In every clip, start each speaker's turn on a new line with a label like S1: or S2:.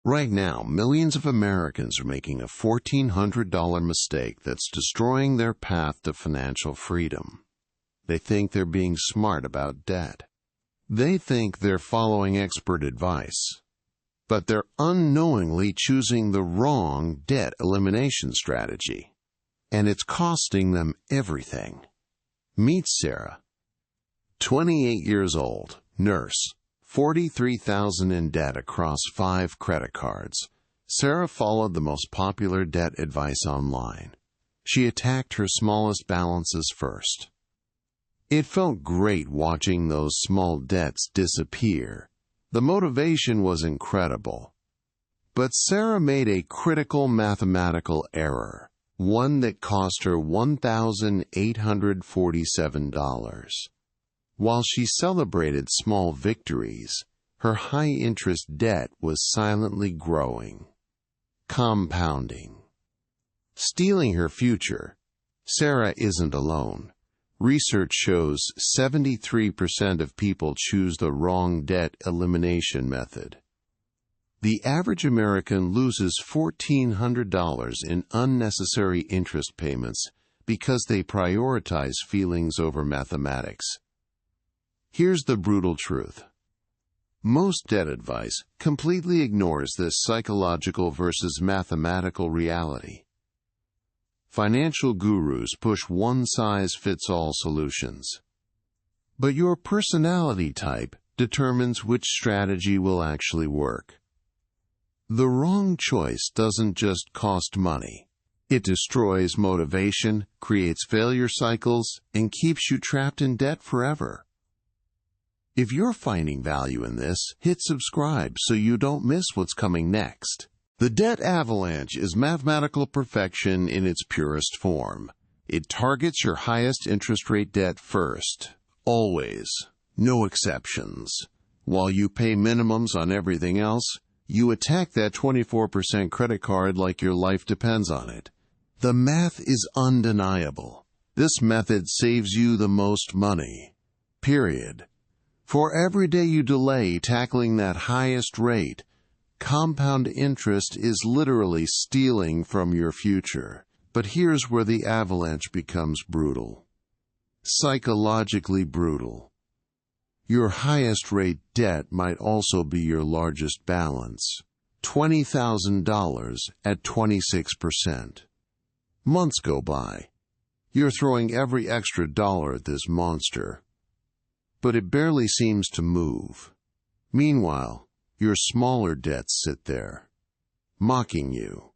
S1: Right now, millions of Americans are making a $1,400 mistake that's destroying their path to financial freedom. They think they're being smart about debt. They think they're following expert advice, but they're unknowingly choosing the wrong debt elimination strategy, and it's costing them everything. Meet Sarah, 28 years old, nurse, $43,000 in debt across 5 credit cards. Sarah followed the most popular debt advice online. She attacked her smallest balances first. It felt great watching those small debts disappear. The motivation was incredible. But Sarah made a critical mathematical error, one that cost her $1,847. While she celebrated small victories, her high-interest debt was silently growing, compounding, stealing her future. Sarah isn't alone. Research shows 73% of people choose the wrong debt elimination method. The average American loses $1,400 in unnecessary interest payments because they prioritize feelings over mathematics. Here's the brutal truth. Most debt advice completely ignores this psychological versus mathematical reality. Financial gurus push one-size-fits-all solutions. But your personality type determines which strategy will actually work. The wrong choice doesn't just cost money. It destroys motivation, creates failure cycles, and keeps you trapped in debt forever. If you're finding value in this, hit subscribe so you don't miss what's coming next. The debt avalanche is mathematical perfection in its purest form. It targets your highest interest rate debt first. Always. No exceptions. While you pay minimums on everything else, you attack that 24% credit card like your life depends on it. The math is undeniable. This method saves you the most money. Period. For every day you delay tackling that highest rate, compound interest is literally stealing from your future. But here's where the avalanche becomes brutal. Psychologically brutal. Your highest rate debt might also be your largest balance. $20,000 at 26%. Months go by. You're throwing every extra dollar at this monster, but it barely seems to move. Meanwhile, your smaller debts sit there, mocking you,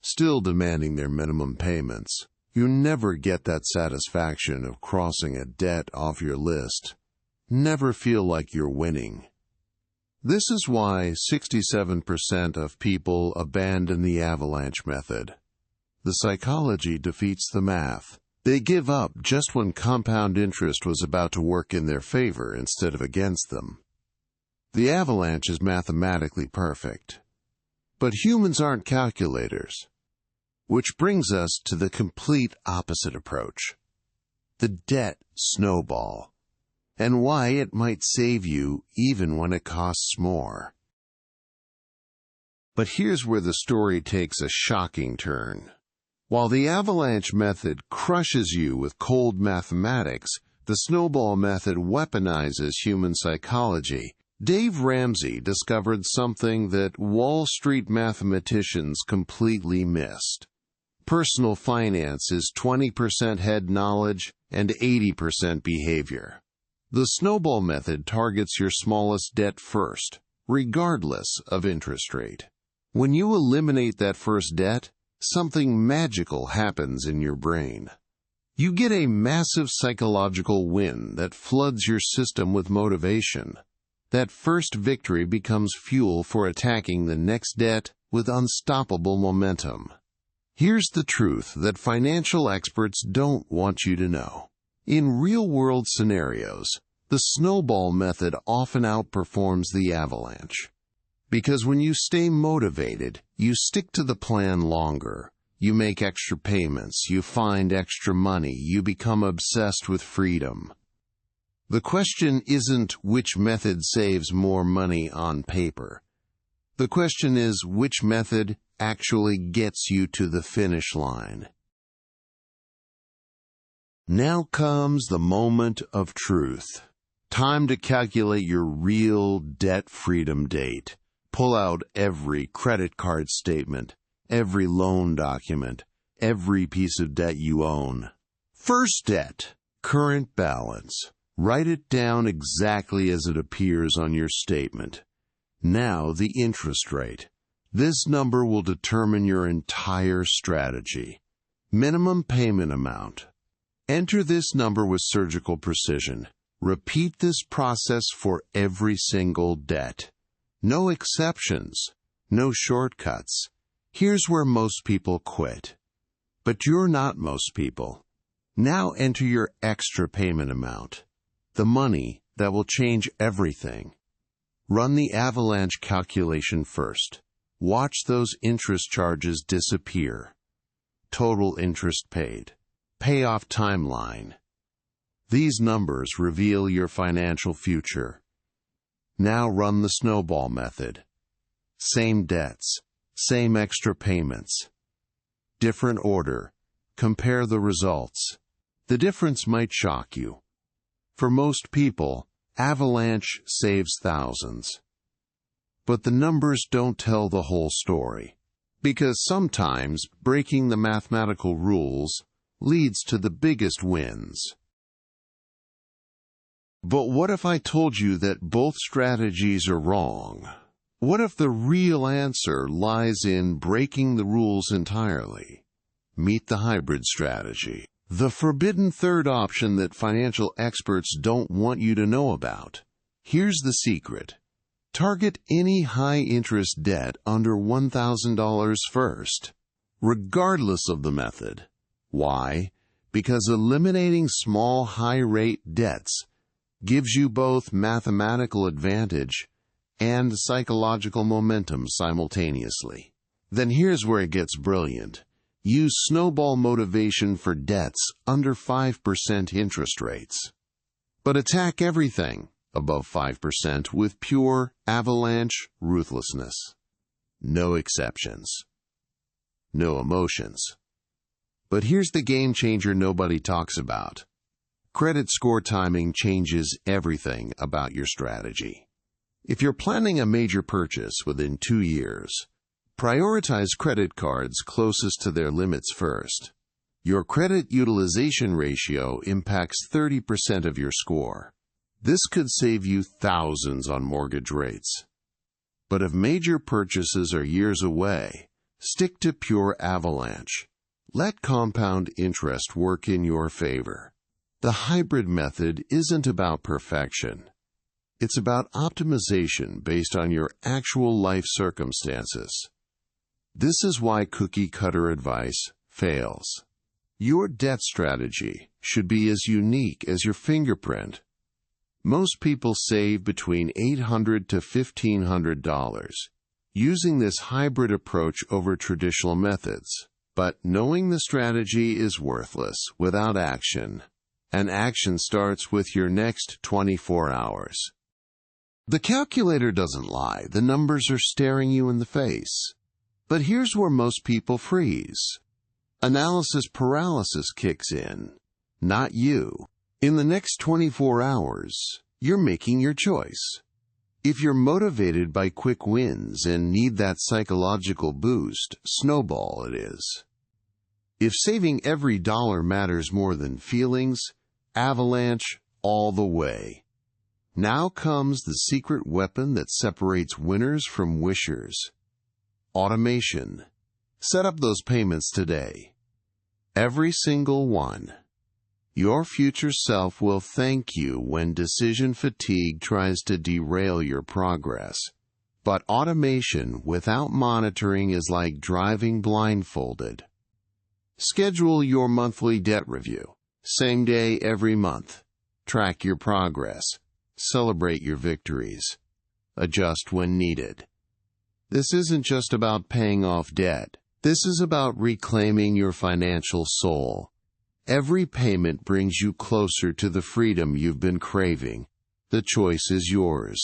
S1: still demanding their minimum payments. You never get that satisfaction of crossing a debt off your list. Never feel like you're winning. This is why 67% of people abandon the avalanche method. The psychology defeats the math. They give up just when compound interest was about to work in their favor instead of against them. The avalanche is mathematically perfect. But humans aren't calculators. Which brings us to the complete opposite approach. The debt snowball, and why it might save you even when it costs more. But here's where the story takes a shocking turn. While the avalanche method crushes you with cold mathematics, the snowball method weaponizes human psychology. Dave Ramsey discovered something that Wall Street mathematicians completely missed. Personal finance is 20% head knowledge and 80% behavior. The snowball method targets your smallest debt first, regardless of interest rate. When you eliminate that first debt, something magical happens in your brain. You get a massive psychological win that floods your system with motivation. That first victory becomes fuel for attacking the next debt with unstoppable momentum. Here's the truth that financial experts don't want you to know. In real-world scenarios, the snowball method often outperforms the avalanche. Because when you stay motivated, you stick to the plan longer. You make extra payments, you find extra money, you become obsessed with freedom. The question isn't which method saves more money on paper. The question is, which method actually gets you to the finish line? Now comes the moment of truth. Time to calculate your real debt freedom date. Pull out every credit card statement, every loan document, every piece of debt you own. First debt, current balance. Write it down exactly as it appears on your statement. Now the interest rate. This number will determine your entire strategy. Minimum payment amount. Enter this number with surgical precision. Repeat this process for every single debt. No exceptions, no shortcuts. Here's where most people quit. But you're not most people. Now enter your extra payment amount, the money that will change everything. Run the Avalanche calculation first. Watch those interest charges disappear. Total interest paid. Payoff timeline. These numbers reveal your financial future. Now run the Snowball method. Same debts, same extra payments. Different order. Compare the results. The difference might shock you. For most people, Avalanche saves thousands. But the numbers don't tell the whole story. Because sometimes breaking the mathematical rules leads to the biggest wins. But what if I told you that both strategies are wrong? What if the real answer lies in breaking the rules entirely? Meet the hybrid strategy, the forbidden third option that financial experts don't want you to know about. Here's the secret. Target any high-interest debt under $1,000 first, regardless of the method. Why? Because eliminating small, high-rate debts gives you both mathematical advantage and psychological momentum simultaneously. Then here's where it gets brilliant. Use Snowball motivation for debts under 5% interest rates. But attack everything above 5% with pure Avalanche ruthlessness. No exceptions. No emotions. But here's the game changer nobody talks about. Credit score timing changes everything about your strategy. If you're planning a major purchase within 2 years, prioritize credit cards closest to their limits first. Your credit utilization ratio impacts 30% of your score. This could save you thousands on mortgage rates. But if major purchases are years away, stick to pure Avalanche. Let compound interest work in your favor. The hybrid method isn't about perfection. It's about optimization based on your actual life circumstances. This is why cookie-cutter advice fails. Your debt strategy should be as unique as your fingerprint. Most people save between $800 to $1,500 using this hybrid approach over traditional methods. But knowing the strategy is worthless without action. And action starts with your next 24 hours. The calculator doesn't lie. The numbers are staring you in the face. But here's where most people freeze. Analysis paralysis kicks in. Not you. In the next 24 hours, you're making your choice. If you're motivated by quick wins and need that psychological boost, Snowball it is. If saving every dollar matters more than feelings, Avalanche all the way. Now comes the secret weapon that separates winners from wishers. Automation. Set up those payments today. Every single one. Your future self will thank you when decision fatigue tries to derail your progress. But automation without monitoring is like driving blindfolded. Schedule your monthly debt review. Same day every month. Track your progress. Celebrate your victories. Adjust when needed. This isn't just about paying off debt. This is about reclaiming your financial soul. Every payment brings you closer to the freedom you've been craving. The choice is yours.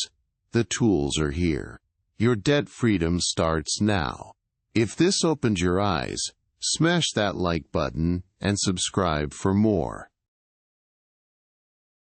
S1: The tools are here. Your debt freedom starts now. If this opened your eyes, smash that like button and subscribe for more.